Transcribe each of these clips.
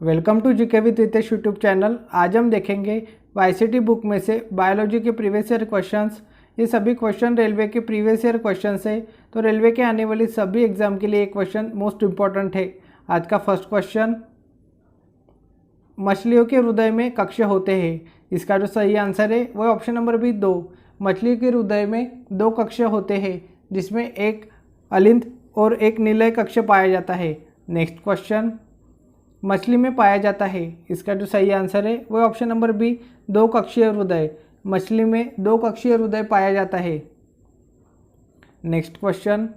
Welcome to GK with Ritesh YouTube channel. आज हम देखेंगे वाईसीटी बुक में से बायोलॉजी के प्रीवियस ईयर क्वेश्चंस। ये सभी क्वेश्चन रेलवे के प्रीवियस ईयर क्वेश्चन है, तो रेलवे के आने वाली सभी एग्जाम के लिए एक क्वेश्चन मोस्ट इम्पॉर्टेंट है। आज का फर्स्ट क्वेश्चन, मछलियों के हृदय में कक्ष होते हैं। इसका जो सही आंसर है वो ऑप्शन नंबर बी 2। मछली के हृदय में 2 कक्ष होते हैं, जिसमें एक अलिंद और एक निलय कक्ष पाया जाता है। नेक्स्ट क्वेश्चन, मछली में पाया जाता है। इसका जो सही आंसर है वो ऑप्शन नंबर बी 2 कक्षीय हृदय। मछली में 2 कक्षीय हृदय पाया जाता है। नेक्स्ट क्वेश्चन,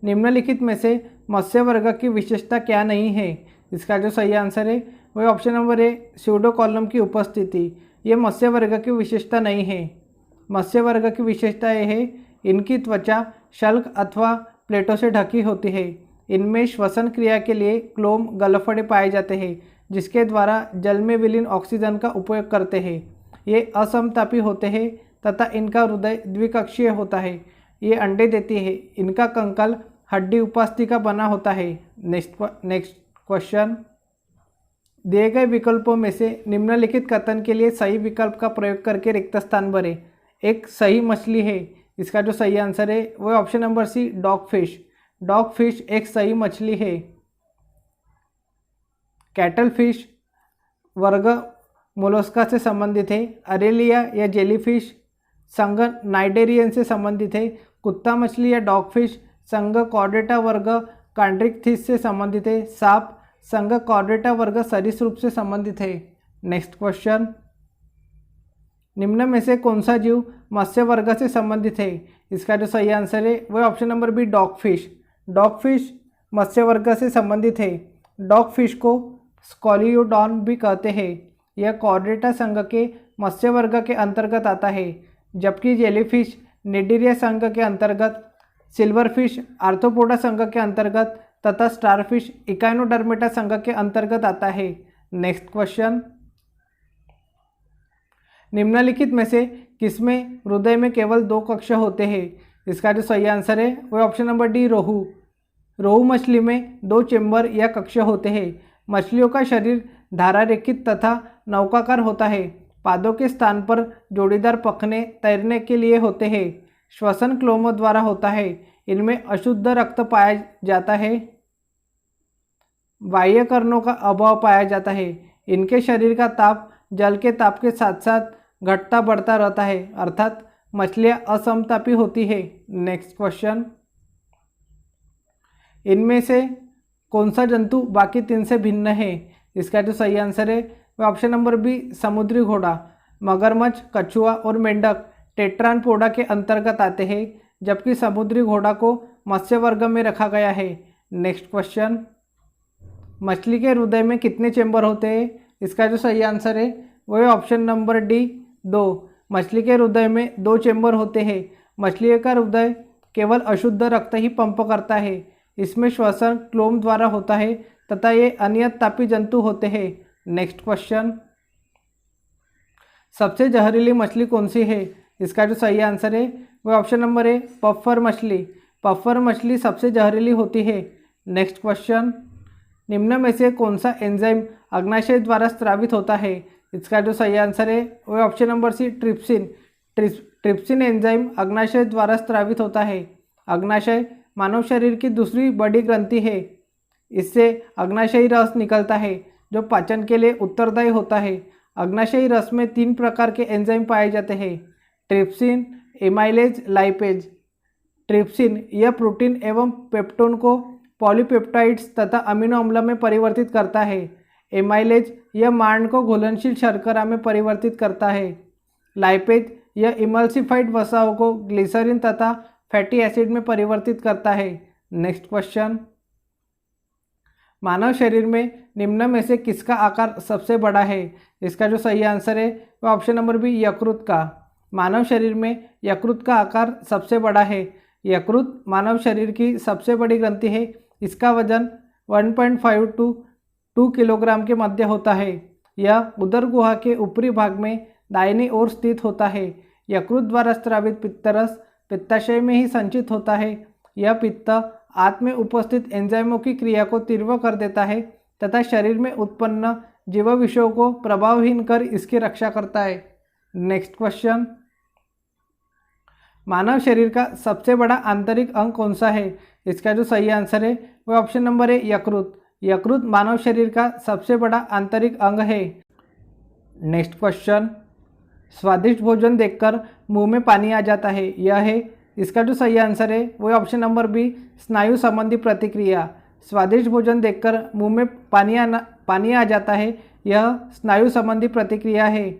निम्नलिखित में से मत्स्य वर्ग की विशेषता क्या नहीं है। इसका जो सही आंसर है वो option number A pseudo column की उपस्थिति। ये मत्स्य वर्ग की विशेषता नहीं है। मत्स्य वर्ग की विशेषता यह है, इनकी त्वचा शल्क अथवा प्लेटों से ढकी होती है। इनमें श्वसन क्रिया के लिए क्लोम गलफड़े पाए जाते हैं, जिसके द्वारा जल में विलीन ऑक्सीजन का उपयोग करते हैं। ये असमतापी होते हैं तथा इनका हृदय द्विकक्षीय होता है। ये अंडे देती है। इनका कंकाल हड्डी उपास्थि का बना होता है। नेक्स्ट क्वेश्चन, दिए गए विकल्पों में से निम्नलिखित कथन के लिए सही विकल्प का प्रयोग करके रिक्त स्थान भरें। एक सही मछली है। इसका जो सही आंसर है वो option number C dogfish. Dogfish एक सही मछली है। कैटल फिश वर्ग मोलस्का से संबंधित है। अरेलिया या जेलीफिश संघ नाइडेरियन से संबंधित है। कुत्ता मछली या डॉग फिश संघ कॉर्डेटा वर्ग कॉन्ड्रिक्थिस से संबंधित है। सांप संघ कॉर्डेटा वर्ग सरीसृप से संबंधित है। नेक्स्ट क्वेश्चन, निम्न में से कौन सा जीव मत्स्य वर्ग से संबंधित है। इसका जो सही आंसर है वह option number B dogfish. Dogfish मत्स्य वर्ग से संबंधित है। डॉग फिश को स्कॉलियोडॉन भी कहते हैं। यह कॉर्डेटा संघ के मत्स्य वर्ग के अंतर्गत आता है, जबकि जेलीफिश निडीरिया संघ के अंतर्गत, सिल्वरफिश आर्थ्रोपोडा संघ के अंतर्गत तथा स्टारफिश इकाइनोडर्मेटा संघ के अंतर्गत आता है। नेक्स्ट क्वेश्चन, निम्नलिखित में से किसमें हृदय में केवल 2 कक्ष होते हैं। इसका जो सही आंसर है वो ऑप्शन नंबर डी रोहू। रोहू मछली में 2 चेंबर या कक्ष होते हैं। मछलियों का शरीर धारारेखित तथा नौकाकार होता है। पादों के स्थान पर जोड़ीदार पखने तैरने के लिए होते हैं। श्वसन क्लोमों द्वारा होता है। इनमें अशुद्ध रक्त पाया जाता है। बाह्य कर्णों का अभाव पाया जाता है। इनके शरीर का ताप जल के ताप के साथ साथ घटता बढ़ता रहता है, अर्थात मछलियाँ असमतापी होती है। नेक्स्ट क्वेश्चन, इनमें से कौन सा जंतु बाकी 3 से भिन्न है। इसका जो सही आंसर है वह ऑप्शन नंबर बी समुद्री घोड़ा। मगरमच्छ, कछुआ और मेंढक टेट्रानपोडा के अंतर्गत आते हैं, जबकि समुद्री घोड़ा को मत्स्य वर्ग में रखा गया है। नेक्स्ट क्वेश्चन, मछली के हृदय में कितने चेंबर होते हैं। इसका जो सही आंसर है वह ऑप्शन नंबर डी 2। मछली के हृदय में 2 चेंबर होते हैं। मछली का हृदय केवल अशुद्ध रक्त ही पंप करता है। इसमें श्वसन क्लोम द्वारा होता है तथा ये अनियत तापी जंतु होते हैं। नेक्स्ट क्वेश्चन, सबसे जहरीली मछली कौन सी है। इसका जो सही आंसर है वह ऑप्शन नंबर ए पफ्फर मछली। पफ्फर मछली सबसे जहरीली होती है। नेक्स्ट क्वेश्चन, निम्न में से कौन सा एंजाइम अग्नाशय द्वारा स्रावित होता है। इसका जो सही आंसर है वह option number C trypsin. Trypsin enzyme अग्नाशय द्वारा स्रावित होता है। अग्नाशय मानव शरीर की दूसरी बड़ी ग्रंथि है। इससे अग्नाशयी रस निकलता है, जो पाचन के लिए उत्तरदायी होता है। अग्नाशयी रस में 3 प्रकार के एंजाइम पाए जाते हैं, ट्रिप्सिन, एमाइलेज, लाइपेज। ट्रिप्सिन यह प्रोटीन एवं पेप्टोन को पॉलीपेप्टाइड्स तथा अमीनो अम्ल में परिवर्तित करता है। एमाइलेज यह मांड को घुलनशील शर्करा में परिवर्तित करता है। लाइपेज यह इमल्सिफाइड वसाओं को ग्लिसरीन तथा फैटी एसिड में परिवर्तित करता है। नेक्स्ट क्वेश्चन, मानव शरीर में निम्न में से किसका आकार सबसे बड़ा है। इसका जो सही आंसर है वह ऑप्शन नंबर बी यकृत का। मानव शरीर में यकृत का आकार सबसे बड़ा है। यकृत मानव शरीर की सबसे बड़ी ग्रंथि है। इसका वजन 1.5 to 2 किलोग्राम के मध्य होता है। यह उदर गुहा के ऊपरी भाग में दाहिनी ओर स्थित होता है। यकृत द्वारा स्रावित पित्तरस पित्ताशय में ही संचित होता है। यह पित्त आंत में उपस्थित एंजाइमों की क्रिया को तीव्र कर देता है तथा शरीर में उत्पन्न जीव विषयों को प्रभावहीन कर इसकी रक्षा करता है। नेक्स्ट क्वेश्चन, मानव शरीर का सबसे बड़ा आंतरिक अंग कौन सा है? इसका जो सही आंसर है वह ऑप्शन नंबर है यकृत। यकृत मानव शरीर का सबसे बड़ा आंतरिक अंग है। नेक्स्ट क्वेश्चन, स्वादिष्ट भोजन देखकर मुंह में पानी आ जाता है, यह है? इसका जो सही आंसर है वह ऑप्शन नंबर बी, स्नायु संबंधी प्रतिक्रिया। स्वादिष्ट भोजन देखकर मुंह में पानी आ जाता है, यह स्नायु संबंधी प्रतिक्रिया है।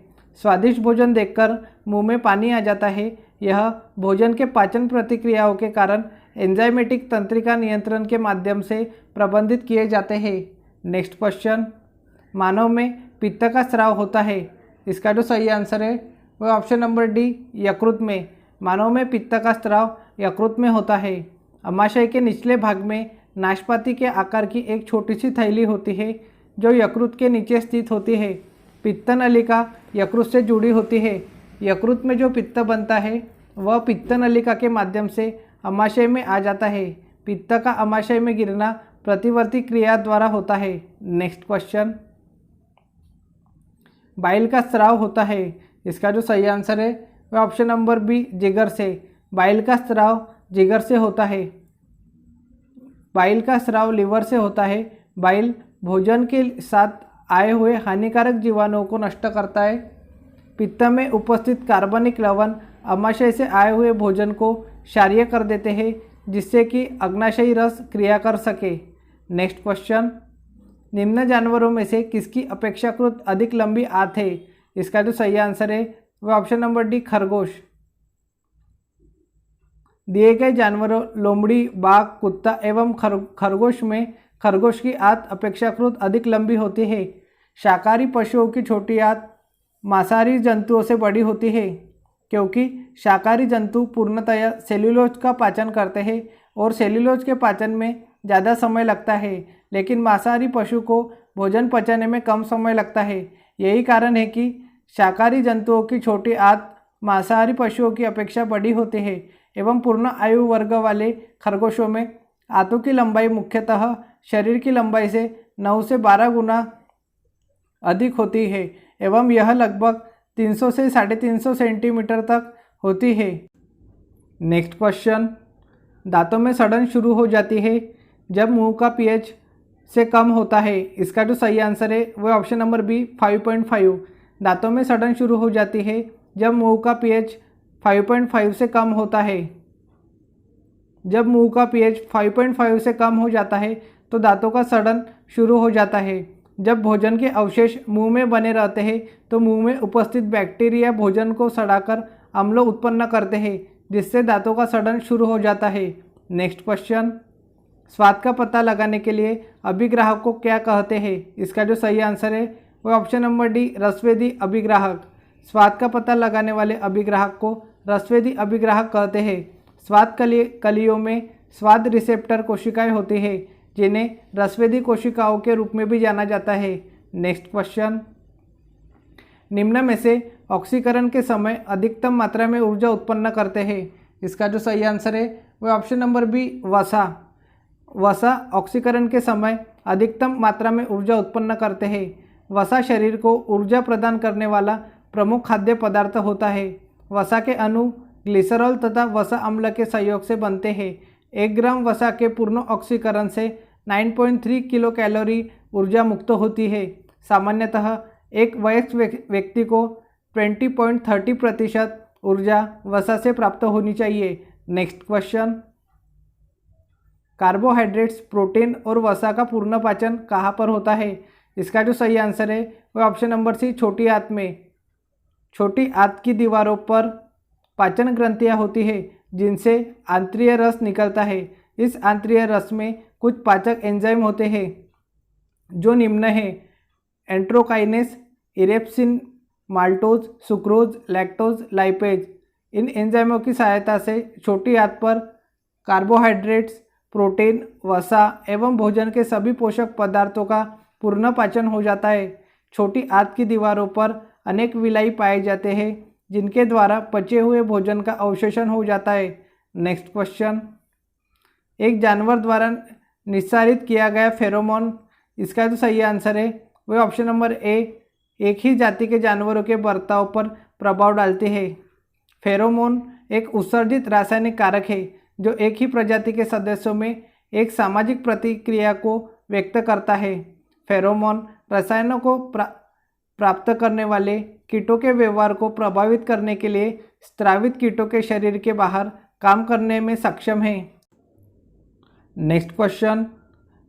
स्वादिष्ट भोजन देखकर मुंह में पानी आ जाता है, यह भोजन के पाचन प्रतिक्रियाओं के कारण एंजाइमेटिक तंत्रिका नियंत्रण के माध्यम से प्रबंधित किए जाते हैं। नेक्स्ट क्वेश्चन, मानव में पित्त का स्राव होता है, इसका जो सही आंसर है वह ऑप्शन नंबर डी, यकृत में। मानव में पित्त का स्राव यकृत में होता है। अमाशय के निचले भाग में नाशपाती के आकार की एक छोटी सी थैली होती है जो यकृत के नीचे स्थित होती है। पित्त नलिका यकृत से जुड़ी होती है। यकृत में जो पित्त बनता है वह पित्त नलिका के माध्यम से अमाशय में आ जाता है। पित्त का अमाशय में गिरना प्रतिवर्ती क्रिया द्वारा होता है। नेक्स्ट क्वेश्चन, बाइल का स्राव होता है, इसका जो सही आंसर है वह ऑप्शन नंबर बी, जिगर से। बाइल का स्राव जिगर से होता है। बाइल का स्राव लिवर से होता है। बाइल भोजन के साथ आए हुए हानिकारक जीवाणुओं को नष्ट करता है। पित्त में उपस्थित कार्बनिक लवण अमाशय से आए हुए भोजन को क्षारीय कर देते हैं, जिससे कि अग्नाशयी रस क्रिया कर सके। नेक्स्ट क्वेश्चन, निम्न जानवरों में से किसकी अपेक्षाकृत अधिक लंबी आंत है? इसका जो सही आंसर है वह ऑप्शन नंबर डी, खरगोश। दिए गए जानवरों लोमड़ी, बाघ, कुत्ता एवं खरगोश में खरगोश की आंत अपेक्षाकृत अधिक लंबी होती है। शाकाहारी पशुओं की छोटी आंत मांसाहारी जंतुओं से बड़ी होती है, क्योंकि शाकाहारी जंतु पूर्णतया सेल्यूलोज का पाचन करते हैं और सेल्यूलोज के पाचन में ज़्यादा समय लगता है, लेकिन मांसाहारी पशु को भोजन पचाने में कम समय लगता है। यही कारण है कि शाकाहारी जंतुओं की छोटी आंत मांसाहारी पशुओं की अपेक्षा बड़ी होती है एवं पूर्ण आयु वर्ग वाले खरगोशों में आंतों की लंबाई मुख्यतः शरीर की लंबाई से 9 से 12 गुना अधिक होती है एवं यह लगभग 300 से 350 सेंटीमीटर तक होती है। नेक्स्ट क्वेश्चन, दांतों में सड़न शुरू हो जाती है जब मुंह का पीएच से कम होता है। इसका जो सही आंसर है वह ऑप्शन नंबर बी, 5.5। दांतों में सड़न शुरू हो जाती है जब मुंह का पीएच 5.5 से कम होता है। जब मुंह का पीएच 5.5 से कम हो जाता है तो दांतों का सड़न शुरू हो जाता है। जब भोजन के अवशेष मुंह में बने रहते हैं तो मुंह में उपस्थित बैक्टीरिया भोजन को सड़ाकर अम्ल उत्पन्न करते हैं, जिससे दांतों का सड़न शुरू हो जाता है। नेक्स्ट क्वेश्चन, स्वाद का पता लगाने के लिए अभिग्राहक को क्या कहते हैं? इसका जो सही आंसर है वह ऑप्शन नंबर डी, रसवेदी अभिग्राहक। स्वाद का पता लगाने वाले अभिग्राहक को रसवेदी अभिग्राहक कहते हैं। स्वाद कलियों में स्वाद रिसेप्टर कोशिकाएं होती हैं, जिन्हें रसवेदी कोशिकाओं के रूप में भी जाना जाता है। नेक्स्ट क्वेश्चन, निम्न में से ऑक्सीकरण के समय अधिकतम मात्रा में ऊर्जा उत्पन्न करते हैं। इसका जो सही आंसर है वह ऑप्शन नंबर बी, वसा। वसा ऑक्सीकरण के समय अधिकतम मात्रा में ऊर्जा उत्पन्न करते हैं। वसा शरीर को ऊर्जा प्रदान करने वाला प्रमुख खाद्य पदार्थ होता है। वसा के अणु ग्लिसरॉल तथा वसा अम्ल के सहयोग से बनते हैं। 1 ग्राम वसा के पूर्ण ऑक्सीकरण से 9.3 किलो कैलोरी ऊर्जा मुक्त होती है। सामान्यतः एक वयस्क व्यक्ति को 20.30% ऊर्जा वसा से प्राप्त होनी चाहिए। नेक्स्ट क्वेश्चन, कार्बोहाइड्रेट्स, प्रोटीन और वसा का पूर्ण पाचन कहाँ पर होता है? इसका जो सही आंसर है वह ऑप्शन नंबर सी, छोटी आंत में। छोटी आंत की दीवारों पर पाचन ग्रंथियाँ होती है जिनसे आंत्रीय रस निकलता है। इस आंत्रीय रस में कुछ पाचक एंजाइम होते हैं जो निम्न हैं: enterokinase, erepsin, maltose, sucrose, lactose, lipase. इन एंजाइमों की सहायता से छोटी आंत पर कार्बोहाइड्रेट्स, प्रोटीन, वसा एवं भोजन के सभी पोषक पदार्थों का पूर्ण पाचन हो जाता है। छोटी आंत की दीवारों पर अनेक विलाई पाए जाते हैं जिनके द्वारा पचे हुए भोजन का अवशोषण हो जाता है। नेक्स्ट क्वेश्चन, एक जानवर द्वारा निस्सारित किया गया फेरोमोन इसका जो सही आंसर है वह ऑप्शन नंबर ए, एक ही जाति के जानवरों के बर्ताव पर प्रभाव डालती है। फेरोमोन एक उत्सर्जित रासायनिक कारक है जो एक ही प्रजाति के सदस्यों में एक सामाजिक प्रतिक्रिया को व्यक्त करता है। फेरोमोन रसायनों को प्राप्त करने वाले कीटों के व्यवहार को प्रभावित करने के लिए स्रावित कीटों के शरीर के बाहर काम करने में सक्षम है। नेक्स्ट क्वेश्चन,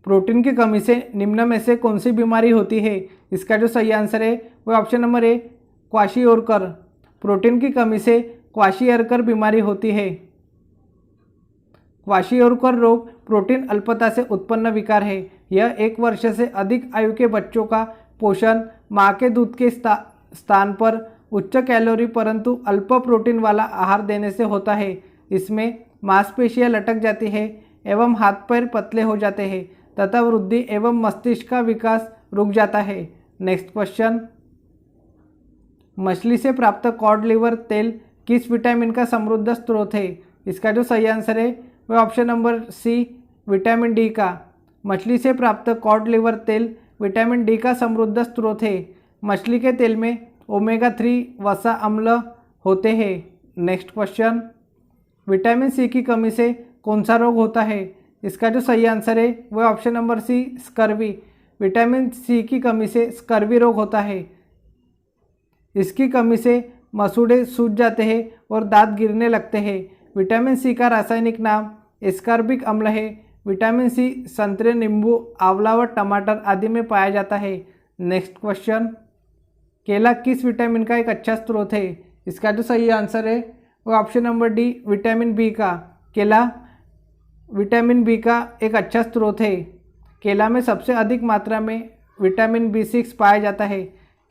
प्रोटीन की कमी से निम्न में से कौन सी बीमारी होती है? इसका जो सही आंसर है वह option number A, kwashiorkor. Protein की कमी से क्वाशियोरकर बीमारी होती है। क्वाशियोरकर रोग प्रोटीन अल्पता से उत्पन्न विकार है। यह 1 वर्ष से अधिक आयु के बच्चों का पोषण माँ के दूध के स्थान पर उच्च कैलोरी परंतु अल्प प्रोटीन वाला आहार देने से होता है। इसमें मांसपेशियां लटक जाती है एवं हाथ पैर पतले हो जाते हैं तथा वृद्धि एवं मस्तिष्क का विकास रुक जाता है। नेक्स्ट क्वेश्चन, मछली से प्राप्त कॉड लिवर तेल किस विटामिन का समृद्ध स्रोत है? इसका जो सही आंसर है वह option number C, vitamin D का। मछली से प्राप्त कॉड लिवर तेल विटामिन डी का समृद्ध स्रोत है। मछली के तेल में ओमेगा 3 वसा अम्ल होते हैं। नेक्स्ट क्वेश्चन, विटामिन सी की कमी से कौन सा रोग होता है? इसका जो सही आंसर है वह option number C, scurvy. Vitamin C की कमी से स्कर्वी रोग होता है। इसकी कमी से मसूड़े सूज जाते हैं और दांत गिरने लगते हैं। विटामिन सी का रासायनिक नाम एस्कॉर्बिक अम्ल है। विटामिन सी संतरे, नींबू, आंवला व टमाटर आदि में पाया जाता है। नेक्स्ट क्वेश्चन, केला किस विटामिन का एक अच्छा स्रोत है? इसका जो सही आंसर है वह option number D, vitamin B का। केला विटामिन बी का एक अच्छा स्रोत है। केला में सबसे अधिक मात्रा में विटामिन B6 पाया जाता है।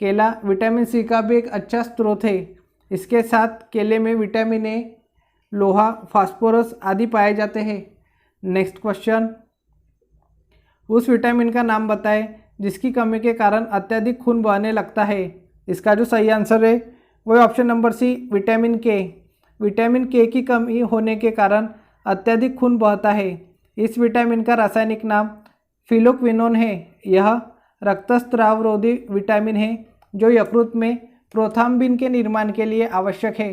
केला विटामिन सी का भी एक अच्छा स्रोत है। इसके साथ केले में विटामिन ए, लोहा, फास्फोरस आदि पाए जाते हैं। नेक्स्ट क्वेश्चन, उस विटामिन का नाम बताएं जिसकी कमी के कारण अत्यधिक खून बहने लगता है। इसका जो सही आंसर है वह ऑप्शन नंबर सी, विटामिन के। विटामिन के की कमी होने के कारण अत्यधिक खून बहता है। इस विटामिन का रासायनिक नाम फिलोक्विनोन है। यह रक्तस्रावरोधी विटामिन है जो यकृत में प्रोथाम्बिन के निर्माण के लिए आवश्यक है।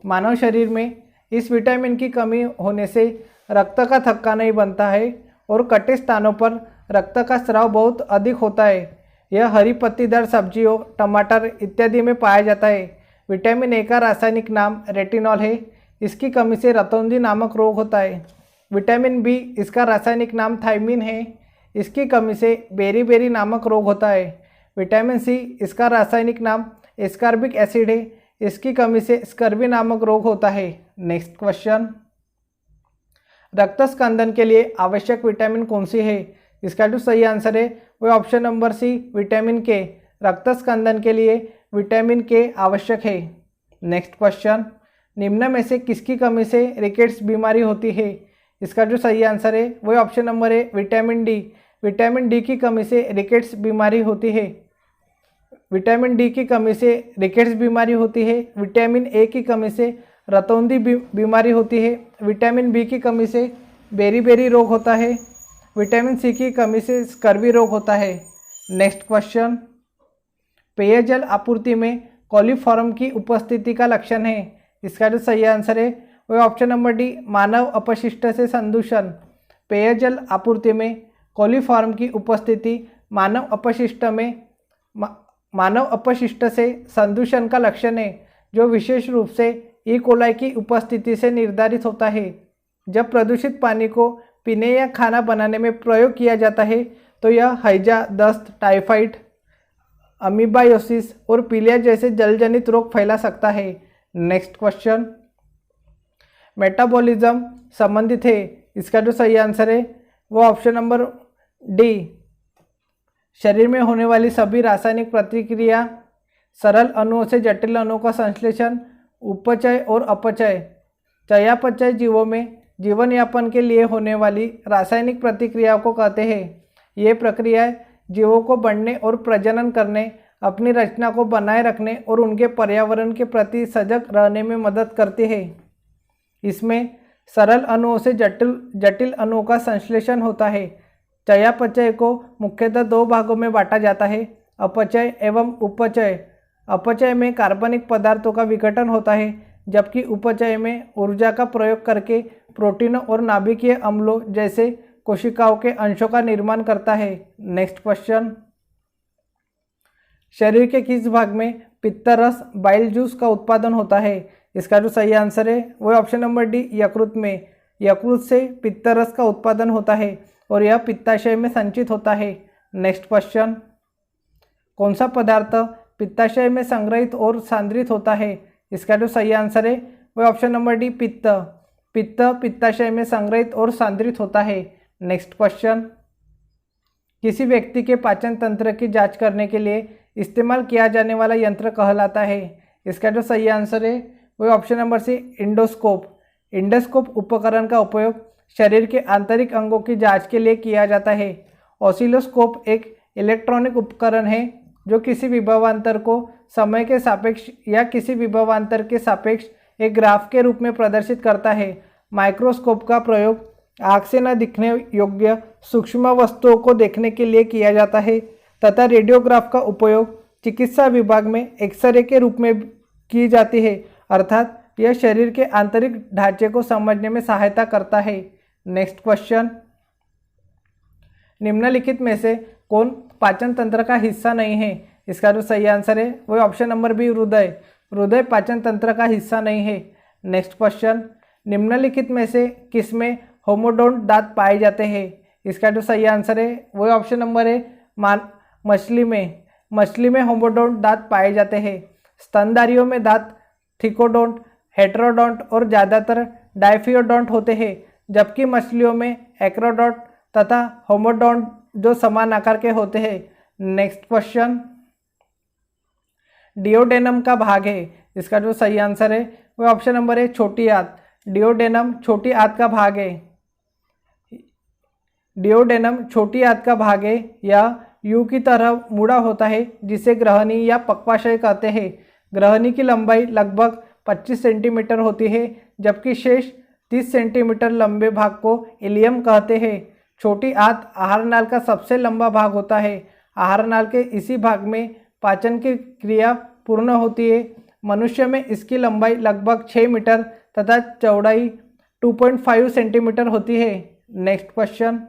मानव शरीर में इस विटामिन की कमी होने से रक्त का थक्का नहीं बनता है और कटे स्थानों पर रक्त का स्राव बहुत अधिक होता है। यह हरी पत्तीदार सब्जियों, टमाटर इत्यादि में पाया जाता है। विटामिन ए का रासायनिक नाम रेटिनॉल है। इसकी कमी से रतौंधी नामक रोग होता है। विटामिन बी, इसका रासायनिक नाम थायमिन है। इसकी कमी से बेरीबेरी नामक रोग होता है। विटामिन सी, इसका रासायनिक नाम एस्कॉर्बिक एसिड है। इसकी कमी से स्कर्वी नामक रोग होता है। नेक्स्ट क्वेश्चन, रक्त स्कंदन के लिए आवश्यक विटामिन कौन सी है? इसका जो सही आंसर है वह ऑप्शन नंबर सी, विटामिन के। रक्त स्कंदन के लिए विटामिन के आवश्यक है। नेक्स्ट क्वेश्चन, निम्न में से किसकी कमी से रिकेट्स बीमारी होती है? इसका जो सही आंसर है वह ऑप्शन नंबर है, विटामिन डी। विटामिन डी की कमी से रिकेट्स बीमारी होती है। विटामिन डी की कमी से रिकेट्स बीमारी होती है। विटामिन ए की कमी से रतौंधी बीमारी होती है। विटामिन बी की कमी से बेरीबेरी रोग होता है। विटामिन सी की कमी से स्कर्वी रोग होता है। नेक्स्ट क्वेश्चन, पेयजल आपूर्ति में कॉलीफॉर्म की उपस्थिति का लक्षण है। इसका जो सही आंसर है वह ऑप्शन नंबर डी, मानव अपशिष्ट से संदूषण। पेयजल आपूर्ति में कॉलीफॉर्म की उपस्थिति मानव अपशिष्ट से संदूषण का लक्षण है जो विशेष रूप से ई कोलाई की उपस्थिति से निर्धारित होता है। जब प्रदूषित पानी को पीने या खाना बनाने में प्रयोग किया जाता है तो यह हैजा, दस्त, टाइफाइड, अमीबायोसिस और पीलिया जैसे जलजनित रोग फैला सकता है। नेक्स्ट क्वेश्चन, मेटाबॉलिज्म संबंधित है। इसका जो सही आंसर है वो ऑप्शन नंबर डी, शरीर में होने वाली सभी रासायनिक प्रतिक्रिया, सरल अणुओं से जटिल अणुओं का संश्लेषण, उपचय और अपचय। चयापचय जीवों में जीवन यापन के लिए होने वाली रासायनिक प्रतिक्रियाओं को कहते हैं। ये प्रक्रियाएं जीवों को बढ़ने और प्रजनन करने, अपनी रचना को बनाए रखने और उनके पर्यावरण के प्रति सजग रहने में मदद करती है। इसमें सरल अणुओं से जटिल अणुओं का संश्लेषण होता है। चयापचय को मुख्यतः दो भागों में बांटा जाता है, अपचय एवं उपचय। अपचय में कार्बनिक पदार्थों का विघटन होता है, जबकि उपचय में ऊर्जा का प्रयोग करके प्रोटीनों और नाभिकीय अम्लों जैसे कोशिकाओं के अंशों का निर्माण करता है। नेक्स्ट क्वेश्चन, शरीर के किस भाग में पित्तरस बाइल जूस का उत्पादन होता है? इसका जो सही आंसर है वो ऑप्शन नंबर डी, यकृत में। यकृत से पित्तरस का उत्पादन होता है और यह पित्ताशय में संचित होता है। नेक्स्ट क्वेश्चन, कौन सा पदार्थ पित्ताशय में संग्रहित और सांद्रित होता है? इसका जो सही आंसर है वो ऑप्शन नंबर डी, पित्त। पित्त पित्ताशय में संग्रहित और सांद्रित होता है। नेक्स्ट क्वेश्चन, किसी व्यक्ति के पाचन तंत्र की जांच करने के लिए इस्तेमाल किया जाने वाला यंत्र कहलाता है? इसका जो सही आंसर है वो option number C, endoscope. Endoscope उपकरण का उपयोग शरीर के आंतरिक अंगों की जांच के लिए किया जाता है। ऑसिलोस्कोप एक इलेक्ट्रॉनिक उपकरण है जो किसी विभवांतर को समय के सापेक्ष या किसी विभवांतर के सापेक्ष एक ग्राफ के रूप में प्रदर्शित करता है। माइक्रोस्कोप का प्रयोग आँख से न दिखने योग्य सूक्ष्म वस्तुओं को देखने के लिए किया जाता है तथा रेडियोग्राफ का उपयोग चिकित्सा विभाग में एक्सरे के रूप में की जाती है, अर्थात यह शरीर के आंतरिक ढांचे को समझने में सहायता करता है। नेक्स्ट क्वेश्चन, निम्नलिखित में से कौन पाचन तंत्र का हिस्सा नहीं है? इसका जो सही आंसर है वो ऑप्शन नंबर बी, हृदय। हृदय पाचन तंत्र का हिस्सा नहीं है। नेक्स्ट क्वेश्चन, निम्नलिखित में से किसमें होमोडोंट दांत पाए जाते हैं? इसका जो सही आंसर है वो ऑप्शन नंबर है, मछली में। मछली में होमोडोंट दांत पाए जाते हैं। स्तनधारियों में दांत थिकोडोंट, हेटेरोडोंट और ज़्यादातर डायफियोडोंट होते हैं, जबकि मछलियों में एक्रोडोंट तथा होमोडोंट जो समान आकार के होते हैं। नेक्स्ट क्वेश्चन, डिओडेनम का भाग है। इसका जो सही आंसर है वो ऑप्शन नंबर है, छोटी आंत। डिओडेनम छोटी आंत का भाग है। डिओडेनम छोटी आंत का भाग है या यू की तरह मुड़ा होता है, जिसे ग्रहणी या पक्वाशय कहते हैं। ग्रहणी की लंबाई लगभग 25 सेंटीमीटर होती है, जबकि शेष 30 सेंटीमीटर लंबे भाग को इलियम कहते हैं। छोटी आंत आहार नाल का सबसे लंबा भाग होता है। आहार नाल के इसी भाग में पाचन की क्रिया पूर्ण होती है। मनुष्य में इसकी लंबाई लगभग 6 मीटर तथा चौड़ाई 2.5 सेंटीमीटर होती है। नेक्स्ट क्वेश्चन,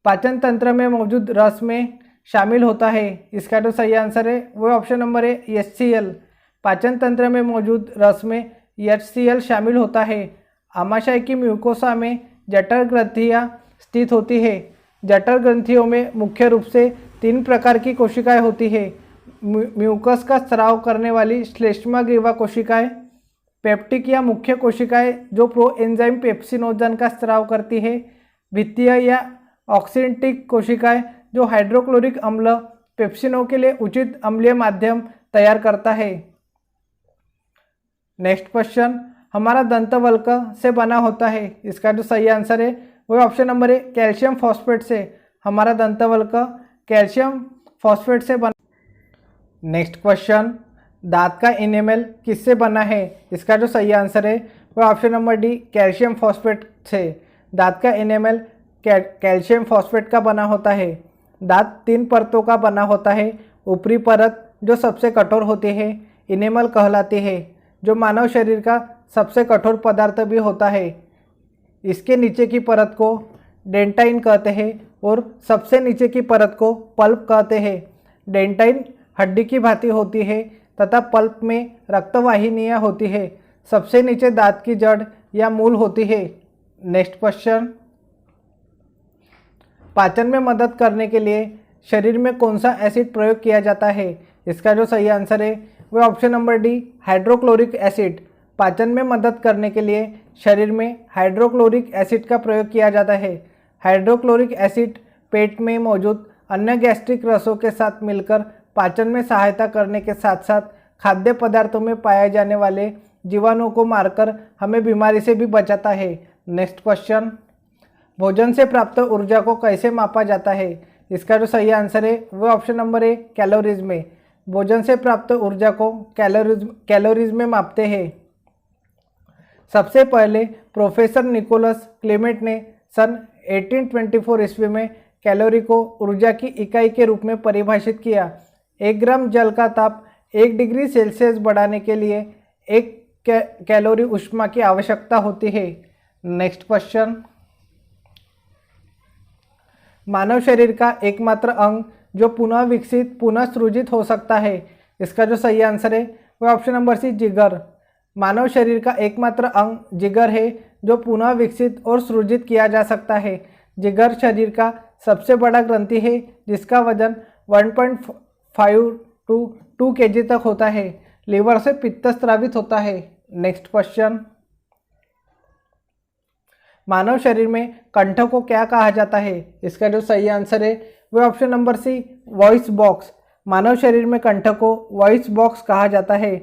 पाचन तंत्र में मौजूद रस में शामिल होता है। इसका जो सही आंसर है वो ऑप्शन नंबर है, HCl। पाचन तंत्र में मौजूद रस में HCl शामिल होता है। आमाशय की म्यूकोसा में जठर ग्रंथियाँ स्थित होती है। जठर ग्रंथियों में मुख्य रूप से 3 प्रकार की कोशिकाएं होती है। म्यूकस का स्राव करने वाली श्लेष्माग्रीवा कोशिकाएं, पेप्टिक या मुख्य कोशिकाएं जो प्रोएंजाइम पेप्सिनोजन का स्राव करती है, भित्तीय या ऑक्सिंटिक कोशिकाएं जो हाइड्रोक्लोरिक अम्ल पेप्सिनों के लिए उचित अम्लीय माध्यम तैयार करता है। नेक्स्ट क्वेश्चन, हमारा दंतवल्क से बना होता है। इसका जो सही आंसर है वो ऑप्शन नंबर है, कैल्शियम फॉस्फेट से। हमारा दंतवल्क कैल्शियम फॉस्फेट से बना। नेक्स्ट क्वेश्चन, दांत का इनेमल किससे बना है? इसका जो सही आंसर है वो option number D, calcium phosphate से। दांत का इनेमल कैल्शियम फॉस्फेट का बना होता है। दांत 3 परतों का बना होता है। ऊपरी परत जो सबसे कठोर होती है इनेमल कहलाती है, जो मानव शरीर का सबसे कठोर पदार्थ भी होता है। इसके नीचे की परत को डेंटाइन कहते हैं और सबसे नीचे की परत को पल्प कहते हैं। डेंटाइन हड्डी की भांति होती है तथा पल्प में रक्तवाहिनियाँ होती है। सबसे नीचे दांत की जड़ या मूल होती है। नेक्स्ट क्वेश्चन, पाचन में मदद करने के लिए शरीर में कौन सा एसिड प्रयोग किया जाता है? इसका जो सही आंसर है वो option number D, hydrochloric acid. पाचन में मदद करने के लिए शरीर में हाइड्रोक्लोरिक एसिड का प्रयोग किया जाता है। हाइड्रोक्लोरिक एसिड पेट में मौजूद अन्य गैस्ट्रिक रसों के साथ मिलकर पाचन में सहायता करने के साथ साथ खाद्य पदार्थों में पाए जाने वाले जीवाणुओं को मारकर हमें बीमारी से भी बचाता है। नेक्स्ट क्वेश्चन, भोजन से प्राप्त ऊर्जा को कैसे मापा जाता है? इसका जो सही आंसर है वो ऑप्शन नंबर है, कैलोरीज में। भोजन से प्राप्त ऊर्जा को कैलोरीज में मापते हैं। सबसे पहले प्रोफेसर निकोलस क्लेमेंट ने सन 1824 ईस्वी में कैलोरी को ऊर्जा की इकाई के रूप में परिभाषित किया। 1 ग्राम जल का ताप 1 डिग्री सेल्सियस बढ़ाने के लिए 1 कैलोरी ऊष्मा की आवश्यकता होती है। नेक्स्ट क्वेश्चन, मानव शरीर का एकमात्र अंग जो पुनः विकसित पुनः सृजित हो सकता है, इसका जो सही आंसर है वह ऑप्शन नंबर सी जिगर। मानव शरीर का एकमात्र अंग जिगर है जो पुनः विकसित और सृजित किया जा सकता है। जिगर शरीर का सबसे बड़ा ग्रंथि है जिसका वजन 1.5 टू 2 kg तक होता है। लीवर से पित्त स्रावित होता है। नेक्स्ट क्वेश्चन, मानव शरीर में कंठ को क्या कहा जाता है, इसका जो सही आंसर है वह option number C voice box. मानव शरीर में कंठ को वॉइस बॉक्स कहा जाता है।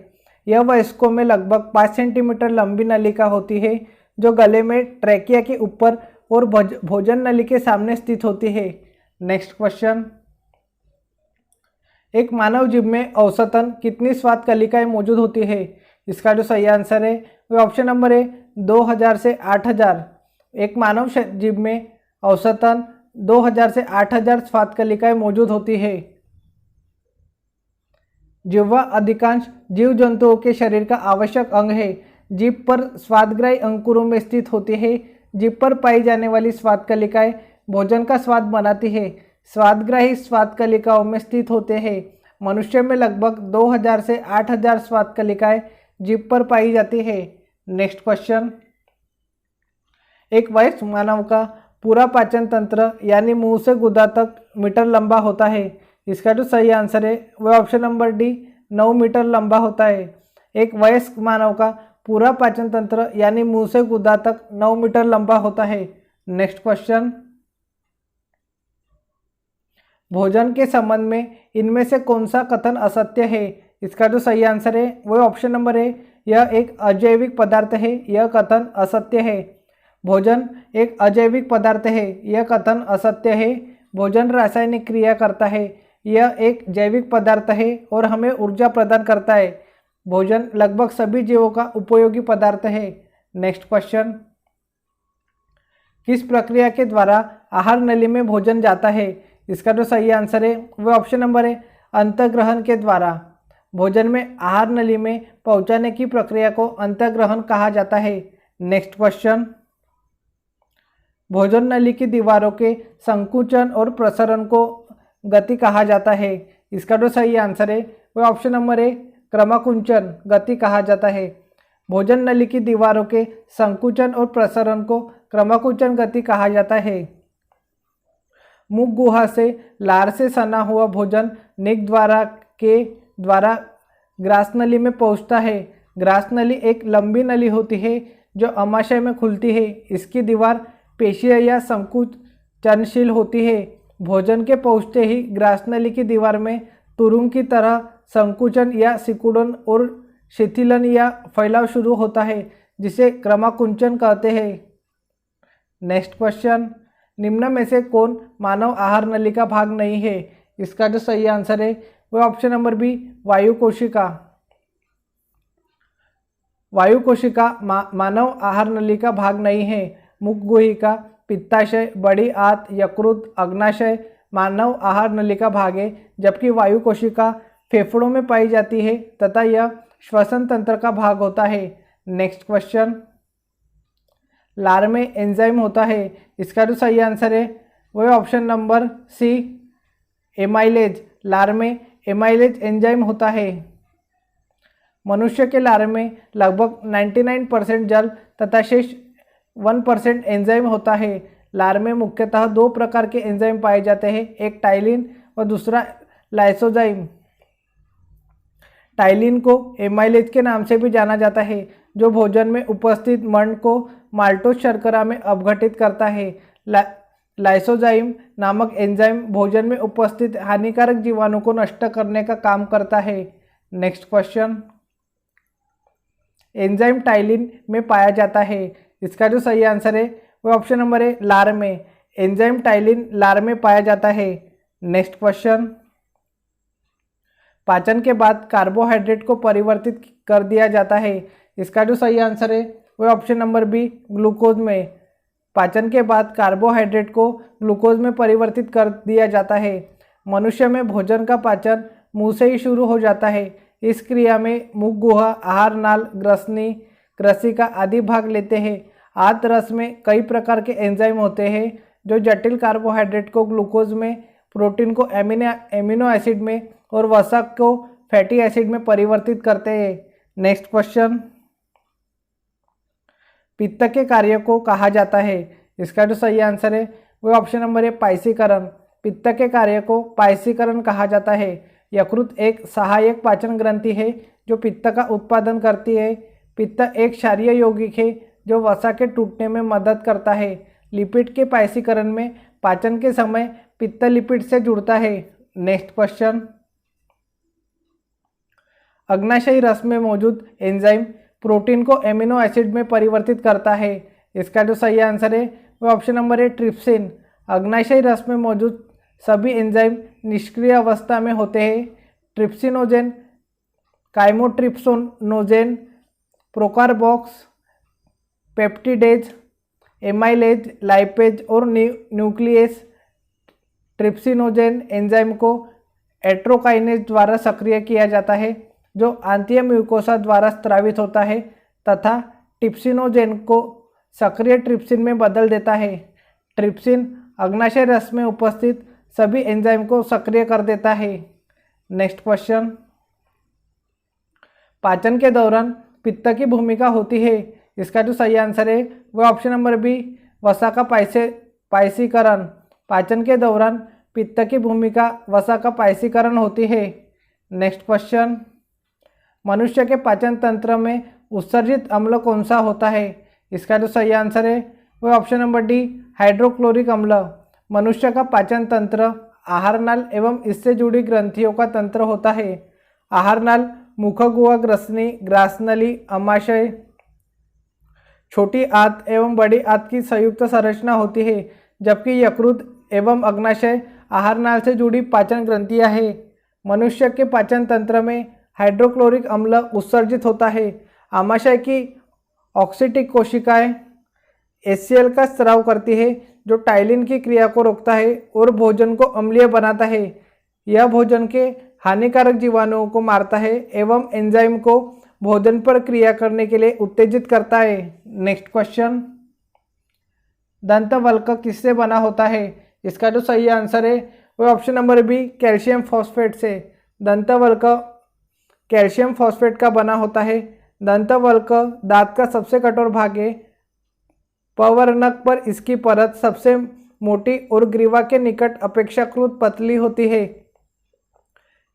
यह वयस्कों में लगभग 5 सेंटीमीटर लंबी नलिका होती है जो गले में ट्रैकिया के ऊपर और भोजन नली के सामने स्थित होती है। नेक्स्ट क्वेश्चन, एक मानव जीभ में औसतन कितनी स्वाद कलिकाएं मौजूद होती है, इसका जो सही आंसर है वह ऑप्शन नंबर है 2000 से 8000। एक मानव जीभ में औसतन 2000 से 8000 स्वाद कलिकाएं मौजूद होती है। जिह्वा अधिकांश जीव जंतुओं के शरीर का आवश्यक अंग है। जीभ पर स्वादग्राही अंकुरों में स्थित होती है। जीभ पर पाई जाने वाली स्वाद कलिकाएं भोजन का स्वाद बनाती है। स्वादग्राही स्वाद कलिकाओं में स्थित होते हैं। मनुष्य में लगभग 2000 से 8000 स्वाद कलिकाएं जीभ पर पाई जाती है। नेक्स्ट क्वेश्चन, एक वयस्क मानव का पूरा पाचन तंत्र यानी मुंह से गुदा तक मीटर लंबा होता है। इसका जो सही आंसर है वह ऑप्शन नंबर डी 9 मीटर लंबा होता है। एक वयस्क मानव का पूरा पाचन तंत्र यानी मुंह से गुदा तक 9 मीटर लंबा होता है। नेक्स्ट क्वेश्चन, भोजन के संबंध में इनमें से कौन सा कथन असत्य है, इसका जो सही आंसर है वह ऑप्शन नंबर है यह एक अजैविक पदार्थ है। यह कथन असत्य है। भोजन एक अजैविक पदार्थ है, यह कथन असत्य है। भोजन रासायनिक क्रिया करता है, यह एक जैविक पदार्थ है और हमें ऊर्जा प्रदान करता है। भोजन लगभग सभी जीवों का उपयोगी पदार्थ है। नेक्स्ट क्वेश्चन, किस प्रक्रिया के द्वारा आहार नली में भोजन जाता है, इसका जो सही आंसर है वह ऑप्शन नंबर है अंतःग्रहण के द्वारा। भोजन में आहार नली में पहुंचाने की प्रक्रिया को अंतःग्रहण कहा जाता है। नेक्स्ट क्वेश्चन, भोजन नली की दीवारों के संकुचन और प्रसरण को गति कहा जाता है। इसका जो सही आंसर है वह ऑप्शन नंबर है क्रमाकुंचन गति कहा जाता है। भोजन नली की दीवारों के संकुचन और प्रसरण को क्रमाकुंचन गति कहा जाता है। मुख गुहा से लार से सना हुआ भोजन निक द्वारा के द्वारा ग्रास नली में पहुंचता है। ग्रास नली एक लंबी नली होती है जो अमाशय में खुलती है। इसकी दीवार पेशीय या संकुचनशील होती है। भोजन के पहुंचते ही ग्रास नली की दीवार में तुरुंग की तरह संकुचन या सिकुड़न और शिथिलन या फैलाव शुरू होता है जिसे क्रमाकुंचन कहते हैं। नेक्स्ट क्वेश्चन, निम्न में से कौन मानव आहार नली का भाग नहीं है, इसका जो सही आंसर है वह ऑप्शन नंबर बी वायु कोशिका। वायु कोशिका मानव आहार नली का भाग नहीं है। मुख गुहिका, पित्ताशय, बड़ी आंत, यकृत, अग्नाशय मानव आहार नली का भाग है, जबकि वायु कोशिका फेफड़ों में पाई जाती है तथा यह श्वसन तंत्र का भाग होता है। नेक्स्ट क्वेश्चन, लार में एंजाइम होता है, इसका जो सही आंसर है वह ऑप्शन नंबर सी एमाइलेज। लार में एमाइलेज एंजाइम होता है। मनुष्य के लार में लगभग 99% जल तथा शेष 1% एंजाइम होता है। लार में मुख्यतः 2 प्रकार के एंजाइम पाए जाते हैं, एक टाइलिन और दूसरा लाइसोजाइम। टाइलिन को एमाइलेज के नाम से भी जाना जाता है जो भोजन में उपस्थित मर्ण को माल्टोज शर्करा में अपघटित करता है। लाइसोजाइम नामक एंजाइम भोजन में उपस्थित हानिकारक जीवाणु को नष्ट करने का काम करता है। नेक्स्ट क्वेश्चन, एंजाइम टाइलिन में पाया जाता है, इसका जो सही आंसर है वह ऑप्शन नंबर है लार में। एंजाइम टाइलिन लार में पाया जाता है। नेक्स्ट क्वेश्चन, पाचन के बाद कार्बोहाइड्रेट को परिवर्तित कर दिया जाता है, इसका जो सही आंसर है वह ऑप्शन नंबर बी ग्लूकोज में। पाचन के बाद कार्बोहाइड्रेट को ग्लूकोज में परिवर्तित कर दिया जाता है। मनुष्य में भोजन का पाचन मुंह से ही शुरू हो जाता है। इस क्रिया में मुख गुहा, आहार नाल, ग्रसनी, ग्रसिका आदि भाग लेते हैं। आंत रस में कई प्रकार के एंजाइम होते हैं जो जटिल कार्बोहाइड्रेट को ग्लूकोज में, प्रोटीन को एमिनो एसिड में और वसा को फैटी एसिड में परिवर्तित करते हैं। नेक्स्ट क्वेश्चन, पित्त के कार्य को कहा जाता है। इसका जो सही आंसर है वो ऑप्शन नंबर है पायसीकरण। पित्त के कार्य को पायसीकरण कहा जाता है। यकृत एक सहायक पाचन ग्रंथि है जो पित्त का उत्पादन करती है। पित्त एक क्षारीय यौगिक है जो वसा के टूटने में मदद करता है। लिपिड के पायसीकरण में पाचन के समय पित्त लिपिड से जुड़ता है। नेक्स्ट क्वेश्चन, अग्नाशयी रस में मौजूद एंजाइम प्रोटीन को एमिनो एसिड में परिवर्तित करता है। इसका जो सही आंसर है वो ऑप्शन नंबर है ट्रिप्सिन। अग्नाशयी रस में मौजूद सभी एंजाइम निष्क्रिय अवस्था में होते हैं। ट्रिप्सिनोजेन, काइमोट्रिप्सोनोजेन, प्रोकारबॉक्स, पेप्टिडेज, एमाइलेज, लाइपेज और न्यूक्लियस ट्रिप्सिनोजेन एंजाइम को एट्रोकाइनेज द्वारा सक्रिय किया जाता है जो आंतीय म्यूकोसा द्वारा स्रावित होता है तथा ट्रिप्सिनोजेन को सक्रिय ट्रिप्सिन में बदल देता है। ट्रिप्सिन अग्नाशय रस में उपस्थित सभी एंजाइम को सक्रिय कर देता है। नेक्स्ट क्वेश्चन, पाचन के दौरान पित्त की भूमिका होती है। इसका जो सही आंसर है वह ऑप्शन नंबर बी, वसा का पायसीकरण। पाचन के दौरान पित्त की भूमिका वसा का पायसीकरण होती है। नेक्स्ट क्वेश्चन, मनुष्य के पाचन तंत्र में उत्सर्जित अम्ल कौन सा होता है। इसका जो सही आंसर है वह ऑप्शन नंबर डी, हाइड्रोक्लोरिक अम्ल। मनुष्य का पाचन तंत्र आहार नाल एवं इससे जुड़ी ग्रंथियों का तंत्र होता है। आहार नाल मुखगुहा, ग्रसनी, ग्रासनली, अमाशय, छोटी आंत एवं बड़ी आंत की संयुक्त संरचना होती है, जबकि यकृत एवं अग्नाशय आहार नाल से जुड़ी पाचन ग्रंथियां हैं। मनुष्य के पाचन तंत्र में हाइड्रोक्लोरिक अम्ल उत्सर्जित होता है। आमाशय की ऑक्सीटिक कोशिकाएं HCl का स्राव करती है जो टाइलिन की क्रिया को रोकता है और भोजन को अम्लीय बनाता है। यह भोजन के हानिकारक जीवाणुओं को मारता है एवं एंजाइम को भोजन पर क्रिया करने के लिए उत्तेजित करता है। नेक्स्ट क्वेश्चन, दंतवल्क किससे बना होता है। इसका जो सही आंसर है वह option number B, calcium phosphate से। दंतवल्क कैल्शियम फॉस्फेट का बना होता है। दंतवल्क दांत का सबसे कठोर भाग है। पवर्णक पर इसकी परत सबसे मोटी और ग्रीवा के निकट अपेक्षाकृत पतली होती है।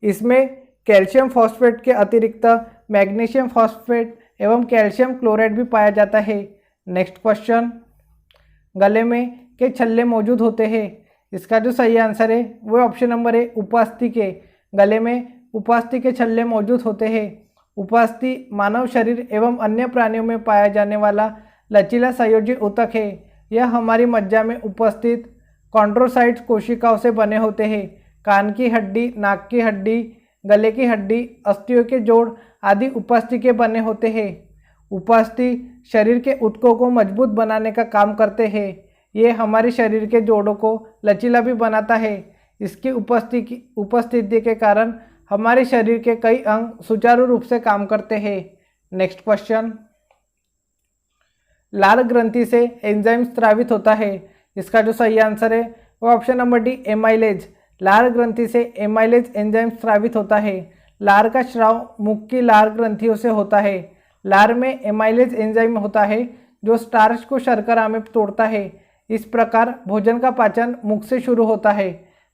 इसमें कैल्शियम फॉस्फेट के अतिरिक्त मैग्नीशियम फॉस्फेट एवं कैल्शियम क्लोराइड भी पाया जाता है। नेक्स्ट क्वेश्चन, गले में के छल्ले मौजूद होते हैं। इसका जो सही आंसर है वो ऑप्शन नंबर है, उपास्थि के। गले में उपास्थि के छल्ले मौजूद होते हैं। उपास्थि मानव शरीर एवं अन्य प्राणियों में पाया जाने वाला लचीला संयोजी ऊतक है। यह हमारी मज्जा में उपस्थित कॉन्ड्रोसाइट्स कोशिकाओं से बने होते हैं। कान की हड्डी, नाक की हड्डी, गले की हड्डी, अस्थियों के जोड़ आदि उपास्थि के बने होते हैं। उपास्थि शरीर के ऊतकों को मजबूत बनाने का काम करते हैं। ये हमारे शरीर के जोड़ों को लचीला भी बनाता है। इसकी उपस्थिति के कारण हमारे शरीर के कई अंग सुचारू रूप से काम करते हैं। नेक्स्ट क्वेश्चन, लार ग्रंथि से एंजाइम स्रावित होता है। इसका जो सही आंसर है वो ऑप्शन नंबर डी, एमाइलेज। लार ग्रंथि से एमाइलेज एंजाइम स्रावित होता है। लार का स्राव मुख की लार ग्रंथियों से होता है। लार में एमाइलेज एंजाइम होता है जो स्टार्च को शर्करा में तोड़ता है। इस प्रकार भोजन का पाचन मुख से शुरू होता है।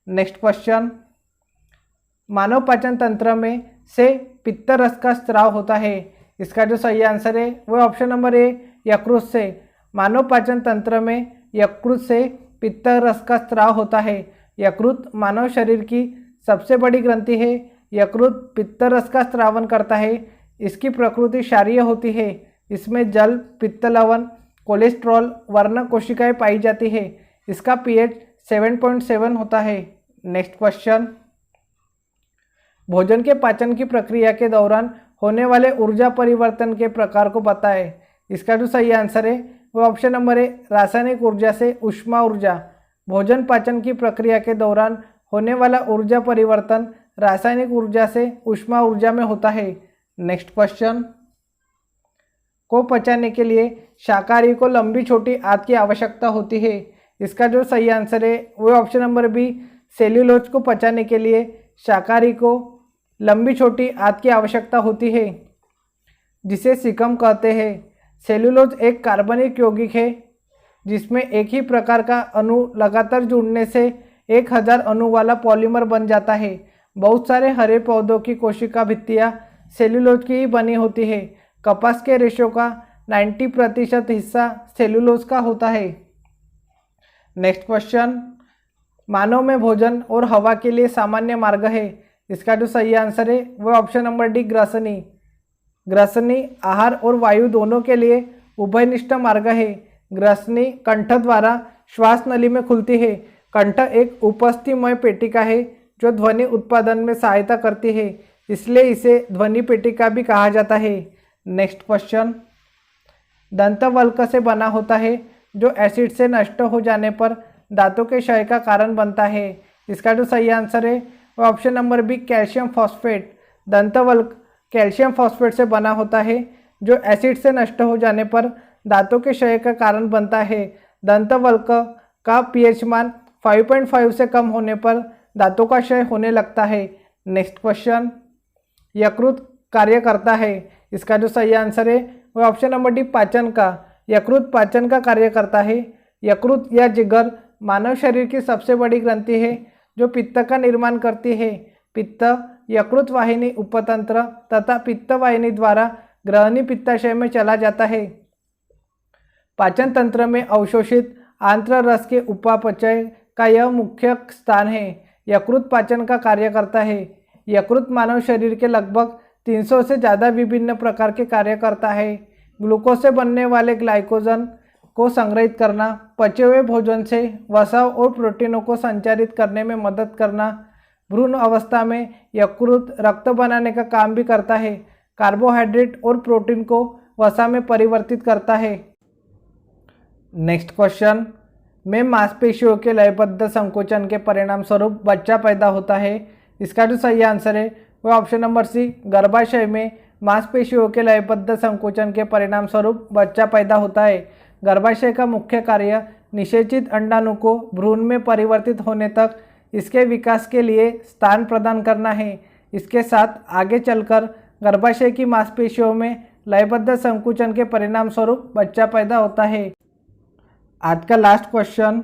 नेक्स्ट क्वेश्चन, मानव पाचन तंत्र में से पित्त रस का स्राव होता है। इसका जो सही आंसर है वह ऑप्शन नंबर ए, यकृत से। मानव पाचन तंत्र में यकृत से पित्त रस का स्राव होता है। यकृत मानव शरीर की सबसे बड़ी ग्रंथि है। यकृत पित्त रस का स्रावन करता है। इसकी प्रकृति क्षारीय होती है। इसमें जल, पित्त लवण, कोलेस्ट्रॉल, वर्ण कोशिकाएं पाई जाती है। इसका pH 7.7 होता है। नेक्स्ट क्वेश्चन, भोजन के पाचन की प्रक्रिया के दौरान होने वाले ऊर्जा परिवर्तन के प्रकार को बताएं। इसका जो सही आंसर है वह ऑप्शन नंबर ए रासायनिक ऊर्जा से ऊष्मा ऊर्जा। भोजन पाचन की प्रक्रिया के दौरान होने वाला ऊर्जा परिवर्तन रासायनिक ऊर्जा से ऊष्मा ऊर्जा में होता है। नेक्स्ट क्वेश्चन, को पचाने के लिए शाकाहारी को लंबी छोटी आंत की आवश्यकता होती है। इसका जो सही आंसर है वो ऑप्शन नंबर बी, सेल्यूलोज को पचाने के लिए शाकाहारी को लंबी छोटी आंत की आवश्यकता होती है, जिसे सिकम कहते हैं। सेल्यूलोज एक कार्बनिक यौगिक है जिसमें एक ही प्रकार का अणु लगातार जुड़ने से 1000 अणु वाला पॉलीमर बन जाता है। बहुत सारे हरे पौधों की कोशिका भित्तियाँ सेल्यूलोज की ही बनी होती है। कपास के रेशों का 90% हिस्सा सेल्यूलोज का होता है। नेक्स्ट क्वेश्चन, मानव में भोजन और हवा के लिए सामान्य मार्ग है। इसका जो सही आंसर है वह ऑप्शन नंबर डी, ग्रसनी। ग्रसनी आहार और वायु दोनों के लिए उभयनिष्ठ मार्ग है। ग्रसनी कंठ द्वारा श्वास नली में खुलती है। कंठ एक उपस्थिमय पेटिका है जो ध्वनि उत्पादन में सहायता करती है, इसलिए इसे ध्वनि पेटिका भी कहा जाता है। नेक्स्ट क्वेश्चन, दंतवल्क से बना होता है जो एसिड से नष्ट हो जाने पर दांतों के क्षय का कारण बनता है। इसका जो सही आंसर है वह option number B, calcium phosphate. दंतवल्क कैल्शियम फॉस्फेट से बना होता है जो एसिड से नष्ट हो जाने पर दांतों के क्षय का कारण बनता है। दंतवल्क का पीएच मान 5.5 से कम होने पर दांतों का क्षय होने लगता है। नेक्स्ट क्वेश्चन, यकृत कार्य करता है। इसका जो सही आंसर है वह ऑप्शन नंबर डी, पाचन का। यकृत पाचन का कार्य करता है। यकृत या जिगर मानव शरीर की सबसे बड़ी ग्रंथि है जो पित्त का निर्माण करती है। पित्त यकृत वाहिनी उपतंत्र तथा पित्त वाहिनी द्वारा ग्रहणी पित्ताशय में चला जाता है। पाचन तंत्र में अवशोषित आंत्र रस के उपापचय का यह मुख्य स्थान है। यकृत पाचन का कार्य करता है। यकृत मानव शरीर के लगभग 300 से ज़्यादा विभिन्न प्रकार के कार्य करता है। ग्लूकोज से बनने वाले ग्लाइकोजन को संग्रहित करना, पचे हुए भोजन से वसा और प्रोटीनों को संचारित करने में मदद करना, भ्रूण अवस्था में यकृत रक्त बनाने का काम भी करता है। कार्बोहाइड्रेट और प्रोटीन को वसा में परिवर्तित करता है। नेक्स्ट क्वेश्चन, में मांसपेशियों के लयबद्ध संकोचन के परिणाम स्वरूप बच्चा पैदा होता है। इसका जो सही आंसर है वह ऑप्शन नंबर सी, गर्भाशय में मांसपेशियों के लयबद्ध संकोचन के परिणाम स्वरूप बच्चा पैदा होता है। गर्भाशय का मुख्य कार्य निषेचित अंडाणु को भ्रूण में परिवर्तित होने तक इसके विकास के लिए स्थान प्रदान करना है। इसके साथ आगे चलकर गर्भाशय की मांसपेशियों में लयबद्ध संकुचन के परिणाम स्वरूप बच्चा पैदा होता है। आज का लास्ट क्वेश्चन,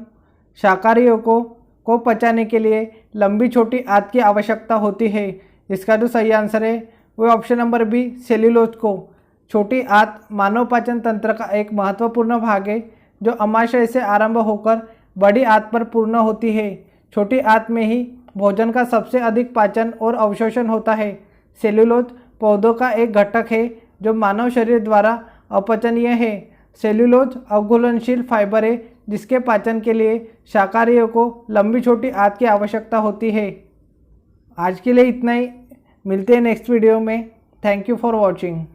शाकाहारियों को पचाने के लिए लंबी छोटी आंत की आवश्यकता होती है। इसका जो सही आंसर है वह ऑप्शन नंबर बी, सेल्यूलोज को। छोटी आंत मानव पाचन तंत्र का एक महत्वपूर्ण भाग है जो अमाशय से आरंभ होकर बड़ी आंत पर पूर्ण होती है। छोटी आंत में ही भोजन का सबसे अधिक पाचन और अवशोषण होता है। सेल्यूलोज पौधों का एक घटक है जो मानव शरीर द्वारा अपचनीय है। सेल्यूलोज अघुलनशील फाइबर है जिसके पाचन के लिए शाकाहारियों को लंबी छोटी आंत की आवश्यकता होती है। आज के लिए इतना ही, मिलते हैं नेक्स्ट वीडियो में। Thank you for watching.